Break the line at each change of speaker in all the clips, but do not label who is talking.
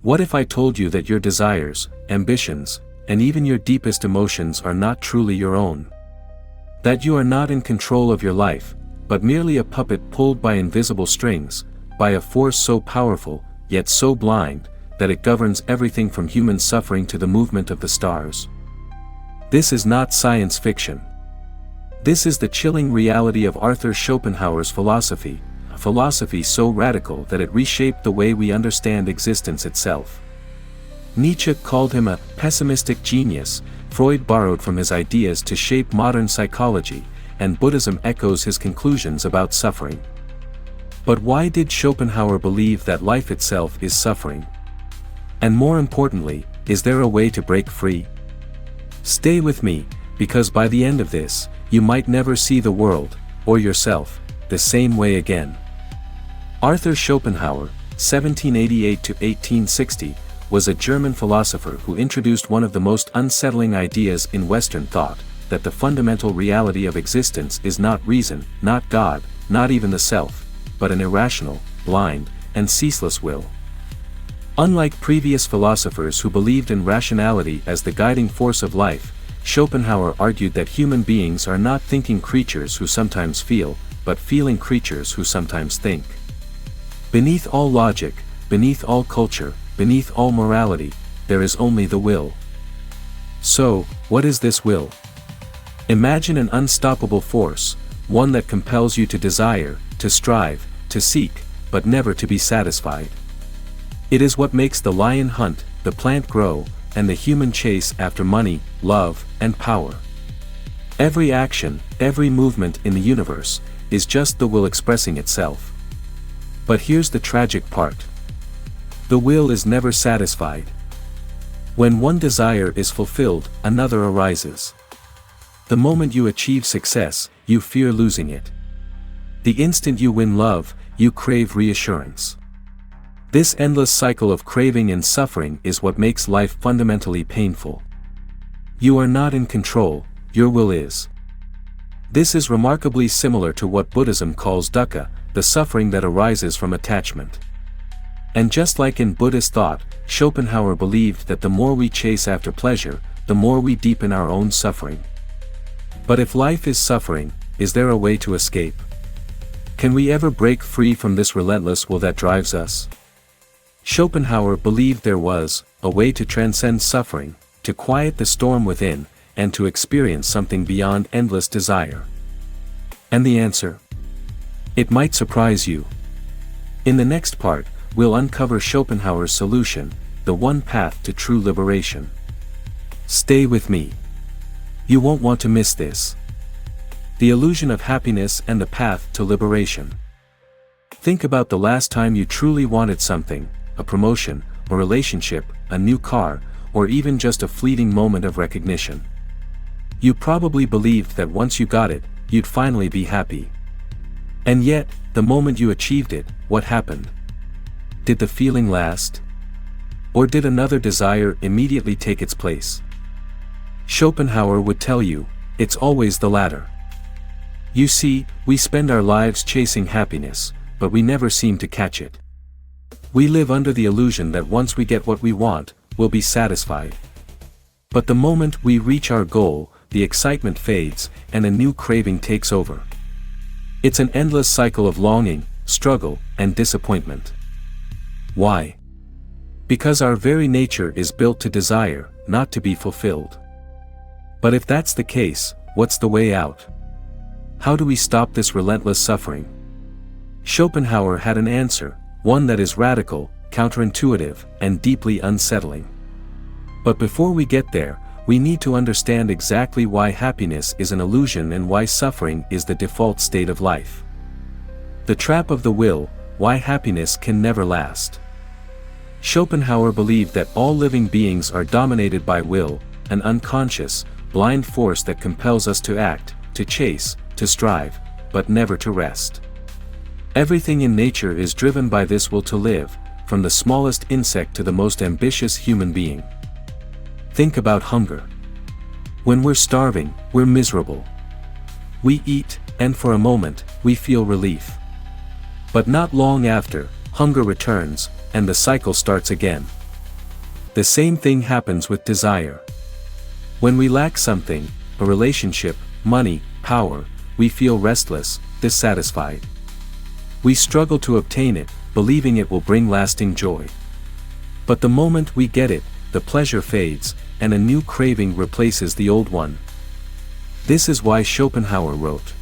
What if I told you that your desires, ambitions, and even your deepest emotions are not truly your own? That you are not in control of your life, but merely a puppet pulled by invisible strings, by a force so powerful, yet so blind, that it governs everything from human suffering to the movement of the stars. This is not science fiction. This is the chilling reality of Arthur Schopenhauer's philosophy, a philosophy so radical that it reshaped the way we understand existence itself. Nietzsche called him a pessimistic genius, Freud borrowed from his ideas to shape modern psychology, and Buddhism echoes his conclusions about suffering. But why did Schopenhauer believe that life itself is suffering? And more importantly, is there a way to break free? Stay with me, because by the end of this, you might never see the world, or yourself, the same way again. Arthur Schopenhauer, 1788 to 1860, was a German philosopher who introduced one of the most unsettling ideas in Western thought, that the fundamental reality of existence is not reason, not God, not even the self, but an irrational, blind, and ceaseless will. Unlike previous philosophers who believed in rationality as the guiding force of life, Schopenhauer argued that human beings are not thinking creatures who sometimes feel, but feeling creatures who sometimes think. Beneath all logic, beneath all culture, beneath all morality, there is only the will. So, what is this will? Imagine an unstoppable force, one that compels you to desire, to strive, to seek, but never to be satisfied. It is what makes the lion hunt, the plant grow, and the human chase after money, love, and power. Every action, every movement in the universe, is just the will expressing itself. But here's the tragic part. The will is never satisfied. When one desire is fulfilled, another arises. The moment you achieve success, you fear losing it. The instant you win love, you crave reassurance. This endless cycle of craving and suffering is what makes life fundamentally painful. You are not in control, your will is. This is remarkably similar to what Buddhism calls dukkha, the suffering that arises from attachment. And just like in Buddhist thought, Schopenhauer believed that the more we chase after pleasure, the more we deepen our own suffering. But if life is suffering, is there a way to escape? Can we ever break free from this relentless will that drives us? Schopenhauer believed there was a way to transcend suffering, to quiet the storm within, and to experience something beyond endless desire. And the answer? It might surprise you. In the next part, we'll uncover Schopenhauer's solution, the one path to true liberation. Stay with me. You won't want to miss this. The illusion of happiness and the path to liberation. Think about the last time you truly wanted something, a promotion, a relationship, a new car, or even just a fleeting moment of recognition. You probably believed that once you got it, you'd finally be happy. And yet, the moment you achieved it, what happened? Did the feeling last? Or did another desire immediately take its place? Schopenhauer would tell you, it's always the latter. You see, we spend our lives chasing happiness, but we never seem to catch it. We live under the illusion that once we get what we want, we'll be satisfied. But the moment we reach our goal, the excitement fades, and a new craving takes over. It's an endless cycle of longing, struggle, and disappointment. Why? Because our very nature is built to desire, not to be fulfilled. But if that's the case, what's the way out? How do we stop this relentless suffering? Schopenhauer had an answer, one that is radical, counterintuitive, and deeply unsettling. But before we get there, we need to understand exactly why happiness is an illusion and why suffering is the default state of life. The trap of the will, why happiness can never last. Schopenhauer believed that all living beings are dominated by will, an unconscious, blind force that compels us to act, to chase, to strive, but never to rest. Everything in nature is driven by this will to live, from the smallest insect to the most ambitious human being. Think about hunger. When we're starving, we're miserable. We eat, and for a moment, we feel relief. But not long after, hunger returns, and the cycle starts again. The same thing happens with desire. When we lack something, a relationship, money, power, we feel restless, dissatisfied. We struggle to obtain it, believing it will bring lasting joy. But the moment we get it, the pleasure fades, and a new craving replaces the old one. This is why Schopenhauer wrote,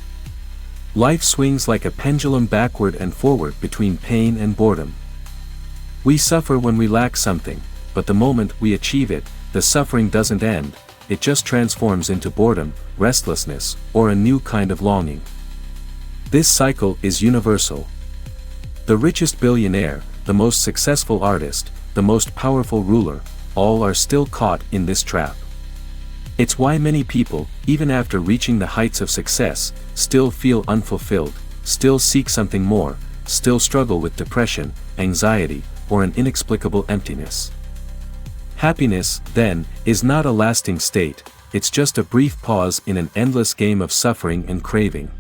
"Life swings like a pendulum backward and forward between pain and boredom." We suffer when we lack something, but the moment we achieve it, the suffering doesn't end, it just transforms into boredom, restlessness, or a new kind of longing. This cycle is universal. The richest billionaire, the most successful artist, the most powerful ruler, all are still caught in this trap. It's why many people, even after reaching the heights of success, still feel unfulfilled, still seek something more, still struggle with depression, anxiety, or an inexplicable emptiness. Happiness, then, is not a lasting state, it's just a brief pause in an endless game of suffering and craving.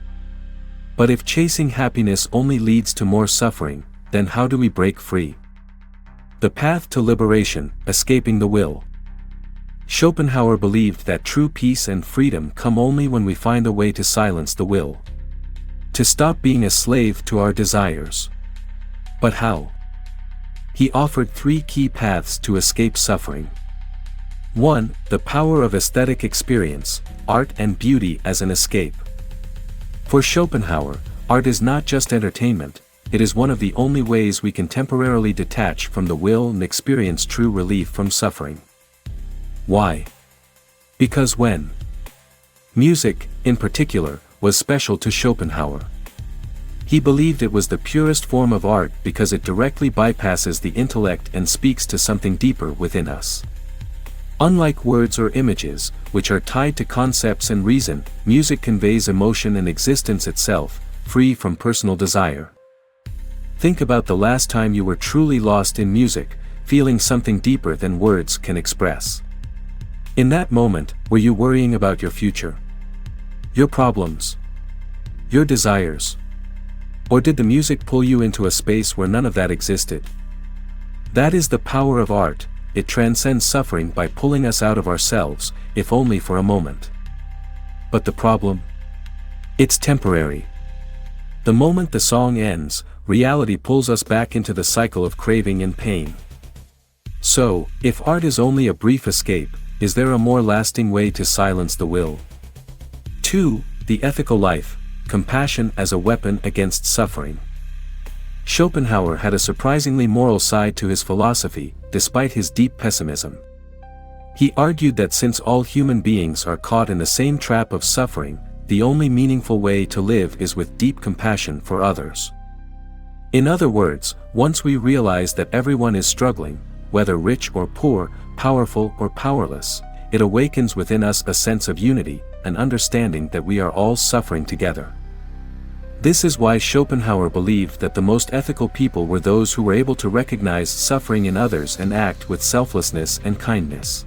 But if chasing happiness only leads to more suffering, then how do we break free? The path to liberation, escaping the will. Schopenhauer believed that true peace and freedom come only when we find a way to silence the will. To stop being a slave to our desires. But how? He offered 3 key paths to escape suffering. 1. The power of aesthetic experience, art and beauty as an escape. For Schopenhauer, art is not just entertainment, it is one of the only ways we can temporarily detach from the will and experience true relief from suffering. Why? Because when music, in particular, was special to Schopenhauer. He believed it was the purest form of art because it directly bypasses the intellect and speaks to something deeper within us. Unlike words or images, which are tied to concepts and reason, music conveys emotion and existence itself, free from personal desire. Think about the last time you were truly lost in music, feeling something deeper than words can express. In that moment, were you worrying about your future? Your problems? Your desires? Or did the music pull you into a space where none of that existed? That is the power of art, it transcends suffering by pulling us out of ourselves, if only for a moment. But the problem? It's temporary. The moment the song ends, reality pulls us back into the cycle of craving and pain. So, if art is only a brief escape, is there a more lasting way to silence the will? 2. The ethical life, compassion as a weapon against suffering. Schopenhauer had a surprisingly moral side to his philosophy, despite his deep pessimism. He argued that since all human beings are caught in the same trap of suffering, the only meaningful way to live is with deep compassion for others. In other words, once we realize that everyone is struggling, whether rich or poor, powerful or powerless, it awakens within us a sense of unity, an understanding that we are all suffering together. This is why Schopenhauer believed that the most ethical people were those who were able to recognize suffering in others and act with selflessness and kindness.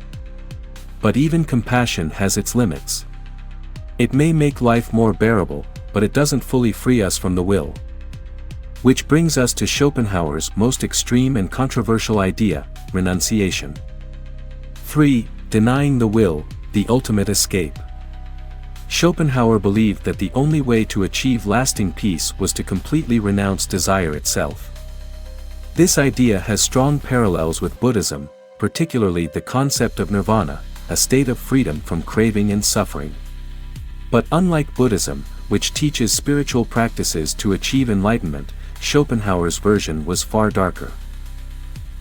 But even compassion has its limits. It may make life more bearable, but it doesn't fully free us from the will. Which brings us to Schopenhauer's most extreme and controversial idea, renunciation. 3. Denying the will, the ultimate escape. Schopenhauer believed that the only way to achieve lasting peace was to completely renounce desire itself. This idea has strong parallels with Buddhism, particularly the concept of nirvana, a state of freedom from craving and suffering. But unlike Buddhism, which teaches spiritual practices to achieve enlightenment, Schopenhauer's version was far darker.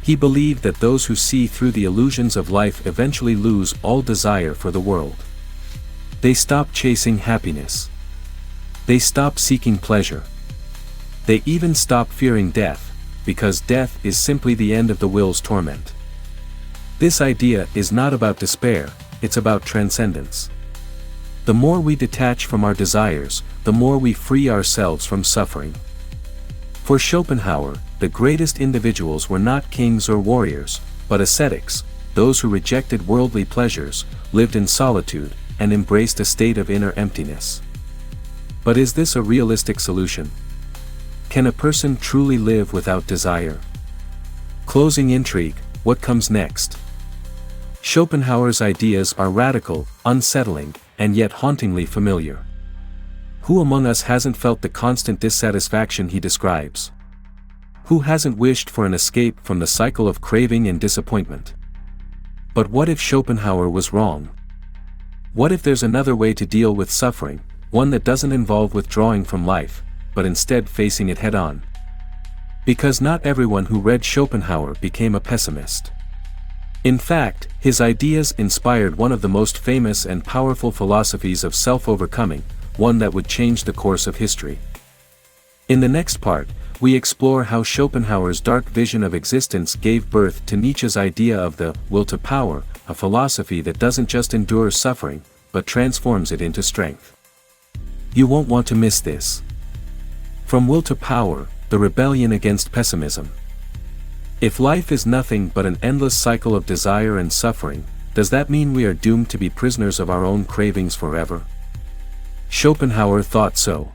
He believed that those who see through the illusions of life eventually lose all desire for the world. They stop chasing happiness. They stop seeking pleasure. They even stop fearing death, because death is simply the end of the will's torment. This idea is not about despair, it's about transcendence. The more we detach from our desires, the more we free ourselves from suffering. For Schopenhauer, the greatest individuals were not kings or warriors, but ascetics, those who rejected worldly pleasures, lived in solitude, and embraced a state of inner emptiness. But is this a realistic solution? Can a person truly live without desire? Closing intrigue, what comes next? Schopenhauer's ideas are radical, unsettling, and yet hauntingly familiar. Who among us hasn't felt the constant dissatisfaction he describes? Who hasn't wished for an escape from the cycle of craving and disappointment? But what if Schopenhauer was wrong? What if there's another way to deal with suffering, one that doesn't involve withdrawing from life, but instead facing it head-on? Because not everyone who read Schopenhauer became a pessimist. In fact, his ideas inspired one of the most famous and powerful philosophies of self-overcoming, one that would change the course of history. In the next part, we explore how Schopenhauer's dark vision of existence gave birth to Nietzsche's idea of the will to power, a philosophy that doesn't just endure suffering, but transforms it into strength. You won't want to miss this. From Will to Power, the rebellion against pessimism. If life is nothing but an endless cycle of desire and suffering, does that mean we are doomed to be prisoners of our own cravings forever? Schopenhauer thought so.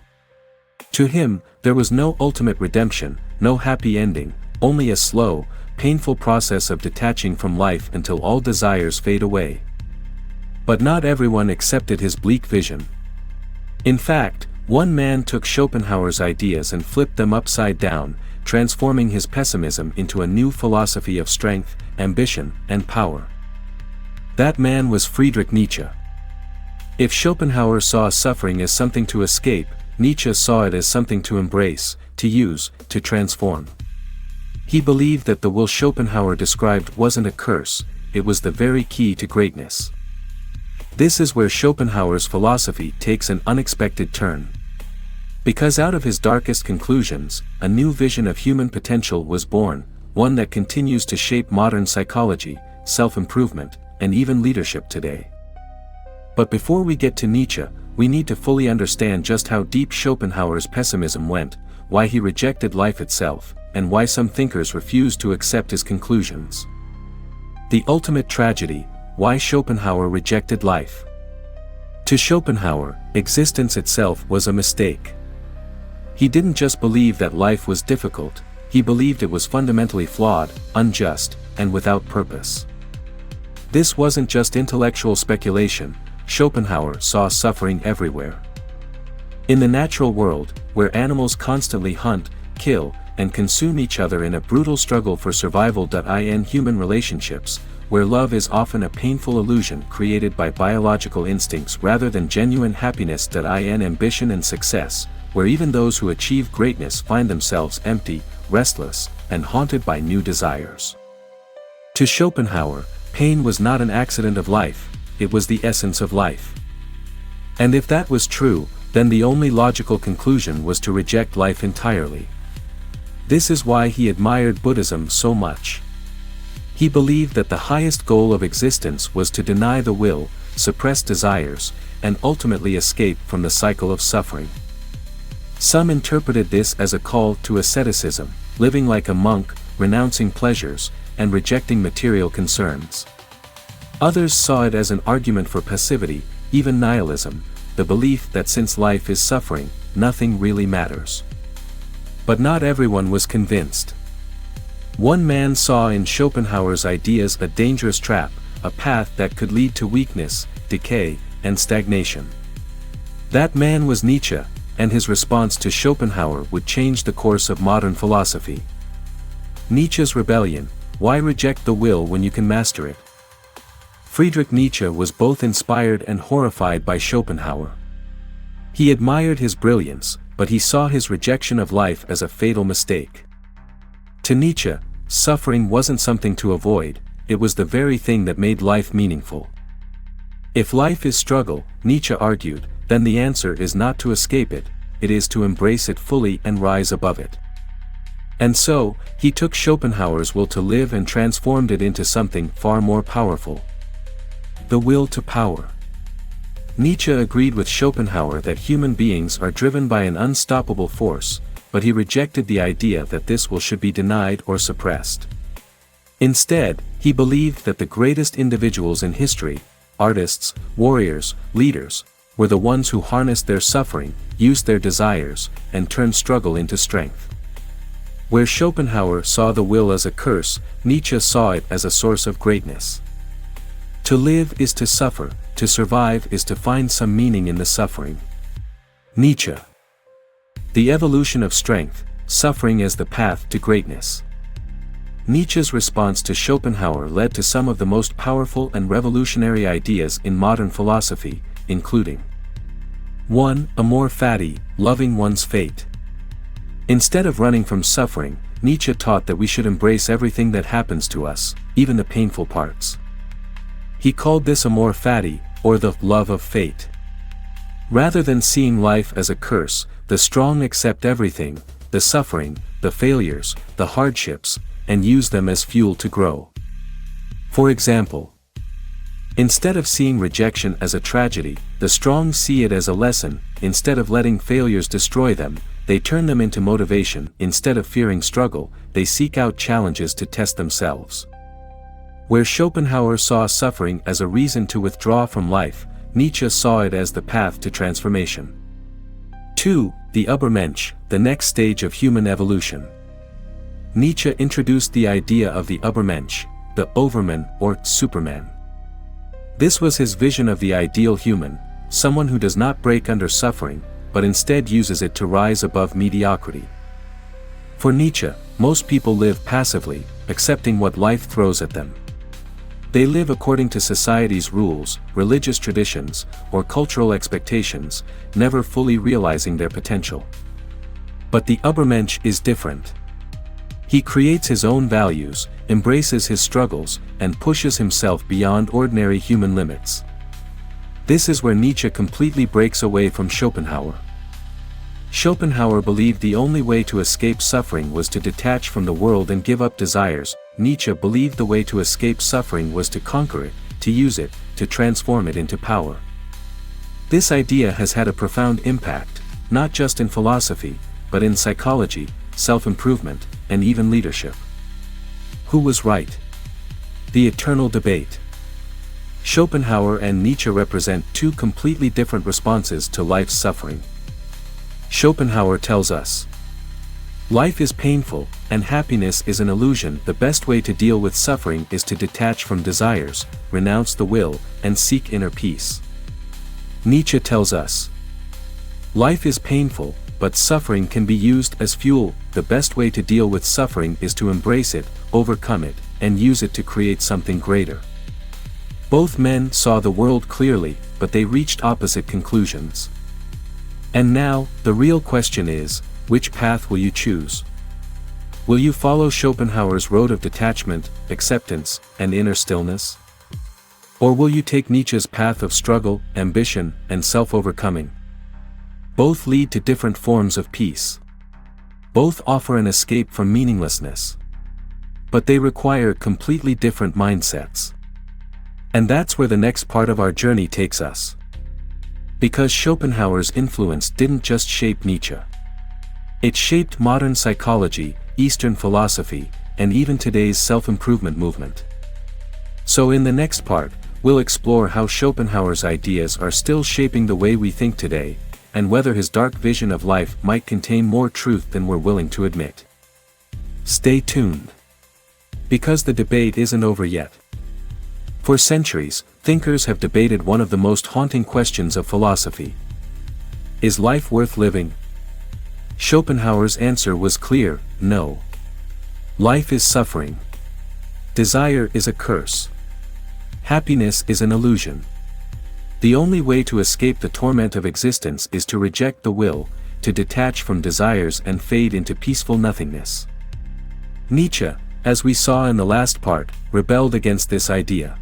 To him, there was no ultimate redemption, no happy ending, only a slow, painful process of detaching from life until all desires fade away. But not everyone accepted his bleak vision. In fact, one man took Schopenhauer's ideas and flipped them upside down, transforming his pessimism into a new philosophy of strength, ambition, and power. That man was Friedrich Nietzsche. If Schopenhauer saw suffering as something to escape, Nietzsche saw it as something to embrace, to use, to transform. He believed that the will Schopenhauer described wasn't a curse, it was the very key to greatness. This is where Schopenhauer's philosophy takes an unexpected turn. Because out of his darkest conclusions, a new vision of human potential was born, one that continues to shape modern psychology, self-improvement, and even leadership today. But before we get to Nietzsche, we need to fully understand just how deep Schopenhauer's pessimism went, why he rejected life itself, and why some thinkers refused to accept his conclusions. The ultimate tragedy: why Schopenhauer rejected life. To Schopenhauer, existence itself was a mistake. He didn't just believe that life was difficult, he believed it was fundamentally flawed, unjust, and without purpose. This wasn't just intellectual speculation. Schopenhauer saw suffering everywhere. In the natural world, where animals constantly hunt, kill, and consume each other in a brutal struggle for survival. In human relationships, where love is often a painful illusion created by biological instincts rather than genuine happiness. In ambition and success, where even those who achieve greatness find themselves empty, restless, and haunted by new desires. To Schopenhauer, pain was not an accident of life, it was the essence of life. And if that was true, then the only logical conclusion was to reject life entirely. This is why he admired Buddhism so much. He believed that the highest goal of existence was to deny the will, suppress desires, and ultimately escape from the cycle of suffering. Some interpreted this as a call to asceticism, living like a monk, renouncing pleasures, and rejecting material concerns. Others saw it as an argument for passivity, even nihilism, the belief that since life is suffering, nothing really matters. But not everyone was convinced. One man saw in Schopenhauer's ideas a dangerous trap, a path that could lead to weakness, decay, and stagnation. That man was Nietzsche, and his response to Schopenhauer would change the course of modern philosophy. Nietzsche's rebellion: why reject the will when you can master it? Friedrich Nietzsche was both inspired and horrified by Schopenhauer. He admired his brilliance, but he saw his rejection of life as a fatal mistake. To Nietzsche, suffering wasn't something to avoid, it was the very thing that made life meaningful. If life is struggle, Nietzsche argued, then the answer is not to escape it, it is to embrace it fully and rise above it. And so, he took Schopenhauer's will to live and transformed it into something far more powerful. The will to power. Nietzsche agreed with Schopenhauer that human beings are driven by an unstoppable force, but he rejected the idea that this will should be denied or suppressed. Instead, he believed that the greatest individuals in history, artists, warriors, leaders, were the ones who harnessed their suffering, used their desires, and turned struggle into strength. Where Schopenhauer saw the will as a curse, Nietzsche saw it as a source of greatness. To live is to suffer, to survive is to find some meaning in the suffering. Nietzsche. The evolution of strength, suffering as the path to greatness. Nietzsche's response to Schopenhauer led to some of the most powerful and revolutionary ideas in modern philosophy, including 1. Amor fati, loving one's fate. Instead of running from suffering, Nietzsche taught that we should embrace everything that happens to us, even the painful parts. He called this amor fati, or the love of fate. Rather than seeing life as a curse, the strong accept everything, the suffering, the failures, the hardships, and use them as fuel to grow. For example, instead of seeing rejection as a tragedy, the strong see it as a lesson. Instead of letting failures destroy them, they turn them into motivation. Instead of fearing struggle, they seek out challenges to test themselves. Where Schopenhauer saw suffering as a reason to withdraw from life, Nietzsche saw it as the path to transformation. 2. The Übermensch, the next stage of human evolution. Nietzsche introduced the idea of the Übermensch, the overman or Superman. This was his vision of the ideal human, someone who does not break under suffering, but instead uses it to rise above mediocrity. For Nietzsche, most people live passively, accepting what life throws at them. They live according to society's rules, religious traditions, or cultural expectations, never fully realizing their potential. But the Übermensch is different. He creates his own values, embraces his struggles, and pushes himself beyond ordinary human limits. This is where Nietzsche completely breaks away from Schopenhauer. Schopenhauer believed the only way to escape suffering was to detach from the world and give up desires. Nietzsche believed the way to escape suffering was to conquer it, to use it, to transform it into power. This idea has had a profound impact, not just in philosophy, but in psychology, self-improvement, and even leadership. Who was right? The eternal debate. Schopenhauer and Nietzsche represent two completely different responses to life's suffering. Schopenhauer tells us, life is painful, and happiness is an illusion. The best way to deal with suffering is to detach from desires, renounce the will, and seek inner peace. Nietzsche tells us, life is painful, but suffering can be used as fuel. The best way to deal with suffering is to embrace it, overcome it, and use it to create something greater. Both men saw the world clearly, but they reached opposite conclusions. And now, the real question is, which path will you choose? Will you follow Schopenhauer's road of detachment, acceptance, and inner stillness? Or will you take Nietzsche's path of struggle, ambition, and self-overcoming? Both lead to different forms of peace. Both offer an escape from meaninglessness. But they require completely different mindsets. And that's where the next part of our journey takes us. Because Schopenhauer's influence didn't just shape Nietzsche. It shaped modern psychology, Eastern philosophy, and even today's self-improvement movement. So in the next part, we'll explore how Schopenhauer's ideas are still shaping the way we think today, and whether his dark vision of life might contain more truth than we're willing to admit. Stay tuned. Because the debate isn't over yet. For centuries, thinkers have debated one of the most haunting questions of philosophy. Is life worth living? Schopenhauer's answer was clear: no. Life is suffering. Desire is a curse. Happiness is an illusion. The only way to escape the torment of existence is to reject the will, to detach from desires and fade into peaceful nothingness. Nietzsche, as we saw in the last part, rebelled against this idea.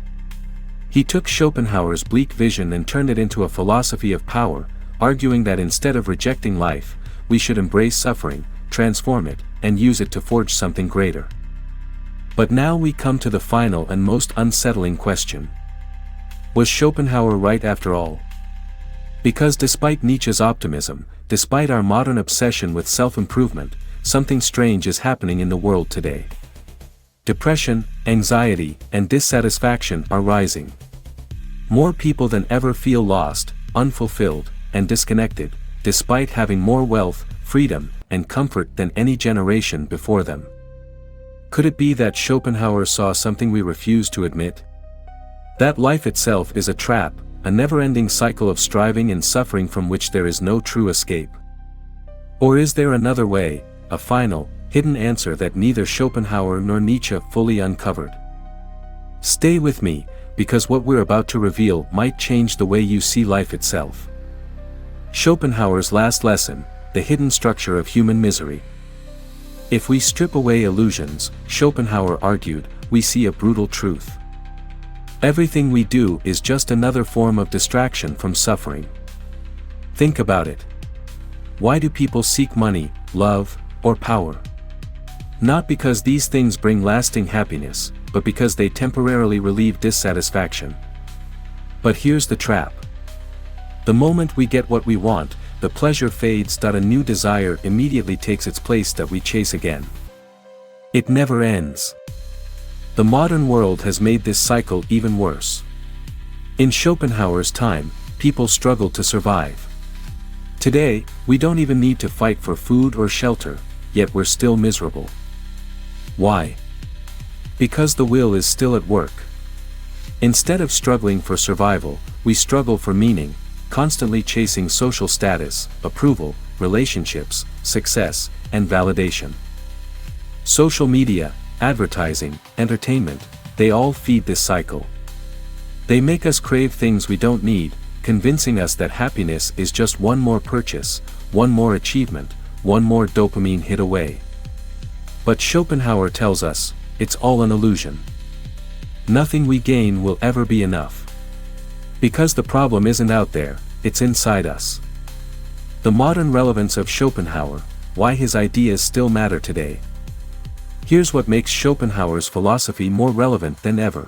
He took Schopenhauer's bleak vision and turned it into a philosophy of power, arguing that instead of rejecting life, we should embrace suffering, transform it, and use it to forge something greater. But now we come to the final and most unsettling question. Was Schopenhauer right after all? Because despite Nietzsche's optimism, despite our modern obsession with self-improvement, something strange is happening in the world today. Depression, anxiety, and dissatisfaction are rising. More people than ever feel lost, unfulfilled, and disconnected, despite having more wealth, freedom, and comfort than any generation before them. Could it be that Schopenhauer saw something we refuse to admit? That life itself is a trap, a never-ending cycle of striving and suffering from which there is no true escape. Or is there another way, a final, hidden answer that neither Schopenhauer nor Nietzsche fully uncovered? Stay with me, because what we're about to reveal might change the way you see life itself. Schopenhauer's last lesson, the hidden structure of human misery. If we strip away illusions, Schopenhauer argued, we see a brutal truth. Everything we do is just another form of distraction from suffering. Think about it. Why do people seek money, love, or power? Not because these things bring lasting happiness, but because they temporarily relieve dissatisfaction. But here's the trap. The moment we get what we want, the pleasure fades. A new desire immediately takes its place that we chase again. It never ends. The modern world has made this cycle even worse. In Schopenhauer's time, people struggled to survive. Today, we don't even need to fight for food or shelter, yet we're still miserable. Why? Because the will is still at work. Instead of struggling for survival, we struggle for meaning, constantly chasing social status, approval, relationships, success, and validation. Social media, advertising, entertainment, they all feed this cycle. They make us crave things we don't need, convincing us that happiness is just one more purchase, one more achievement, one more dopamine hit away. But Schopenhauer tells us, it's all an illusion. Nothing we gain will ever be enough. Because the problem isn't out there, it's inside us. The modern relevance of Schopenhauer, why his ideas still matter today. Here's what makes Schopenhauer's philosophy more relevant than ever.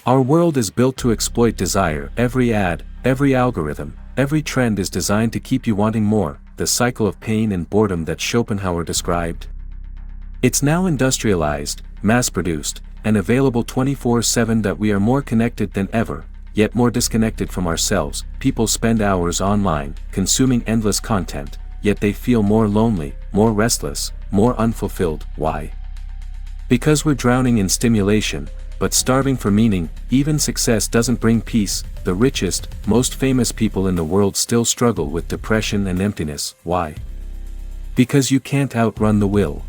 Our world is built to exploit desire. Every ad, every algorithm, every trend is designed to keep you wanting more, the cycle of pain and boredom that Schopenhauer described. It's now industrialized, mass-produced, and available 24/7. That we are more connected than ever, yet more disconnected from ourselves. People spend hours online, consuming endless content, yet they feel more lonely, more restless, more unfulfilled. Why? Because we're drowning in stimulation, but starving for meaning. Even success doesn't bring peace. The richest, most famous people in the world still struggle with depression and emptiness. Why? Because you can't outrun the will.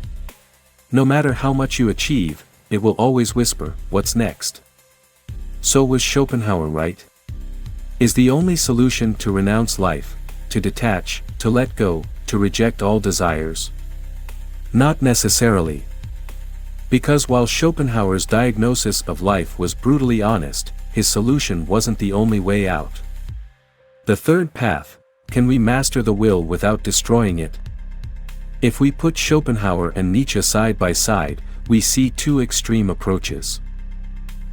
No matter how much you achieve, it will always whisper, what's next? So was Schopenhauer right? Is the only solution to renounce life, to detach, to let go, to reject all desires? Not necessarily. Because while Schopenhauer's diagnosis of life was brutally honest, his solution wasn't the only way out. The third path, can we master the will without destroying it? If we put Schopenhauer and Nietzsche side by side, we see two extreme approaches.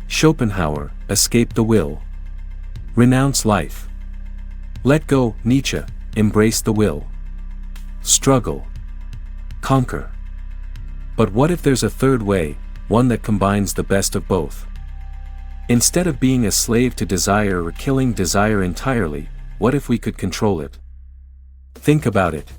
Schopenhauer, escape the will. Renounce life. Let go, Nietzsche, embrace the will. Struggle. Conquer. But what if there's a third way, one that combines the best of both? Instead of being a slave to desire or killing desire entirely, what if we could control it? Think about it.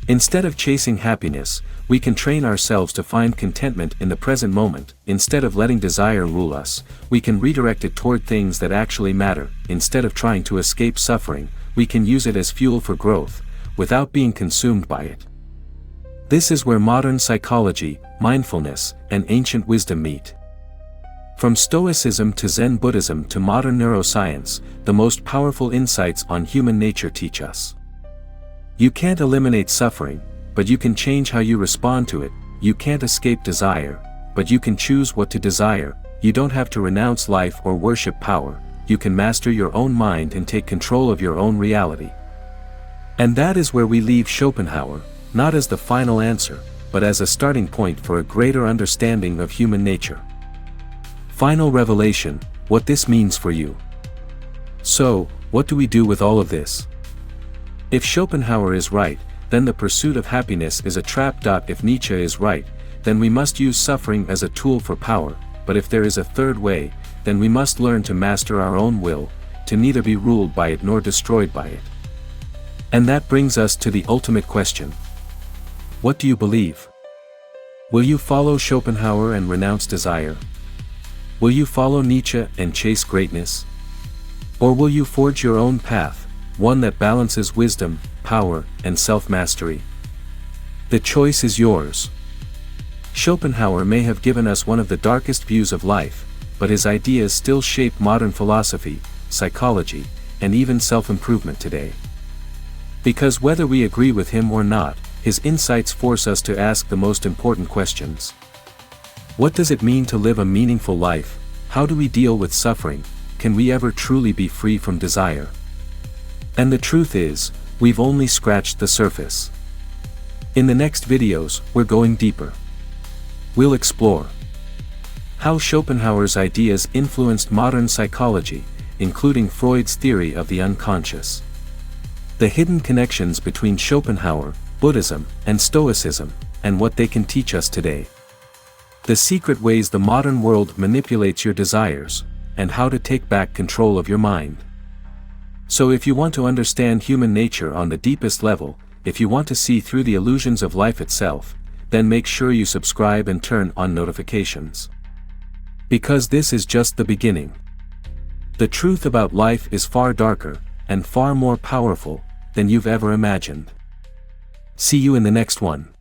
Instead of chasing happiness, we can train ourselves to find contentment in the present moment. Instead of letting desire rule us, we can redirect it toward things that actually matter. Instead of trying to escape suffering, we can use it as fuel for growth, without being consumed by it. This is where modern psychology, mindfulness, and ancient wisdom meet. From Stoicism to Zen Buddhism to modern neuroscience, the most powerful insights on human nature teach us. You can't eliminate suffering, but you can change how you respond to it. You can't escape desire, but you can choose what to desire. You don't have to renounce life or worship power. You can master your own mind and take control of your own reality. And that is where we leave Schopenhauer, not as the final answer, but as a starting point for a greater understanding of human nature. Final revelation, what this means for you. So, what do we do with all of this? If Schopenhauer is right, then the pursuit of happiness is a trap. If Nietzsche is right, then we must use suffering as a tool for power. But if there is a third way, then we must learn to master our own will, to neither be ruled by it nor destroyed by it. And that brings us to the ultimate question. What do you believe? Will you follow Schopenhauer and renounce desire? Will you follow Nietzsche and chase greatness? Or will you forge your own path, one that balances wisdom, power, and self-mastery? The choice is yours. Schopenhauer may have given us one of the darkest views of life, but his ideas still shape modern philosophy, psychology, and even self-improvement today. Because whether we agree with him or not, his insights force us to ask the most important questions. What does it mean to live a meaningful life? How do we deal with suffering? Can we ever truly be free from desire? And the truth is, we've only scratched the surface. In the next videos, we're going deeper. We'll explore how Schopenhauer's ideas influenced modern psychology, including Freud's theory of the unconscious. The hidden connections between Schopenhauer, Buddhism, and Stoicism, and what they can teach us today. The secret ways the modern world manipulates your desires, and how to take back control of your mind. So if you want to understand human nature on the deepest level, if you want to see through the illusions of life itself, then make sure you subscribe and turn on notifications. Because this is just the beginning. The truth about life is far darker, and far more powerful, than you've ever imagined. See you in the next one.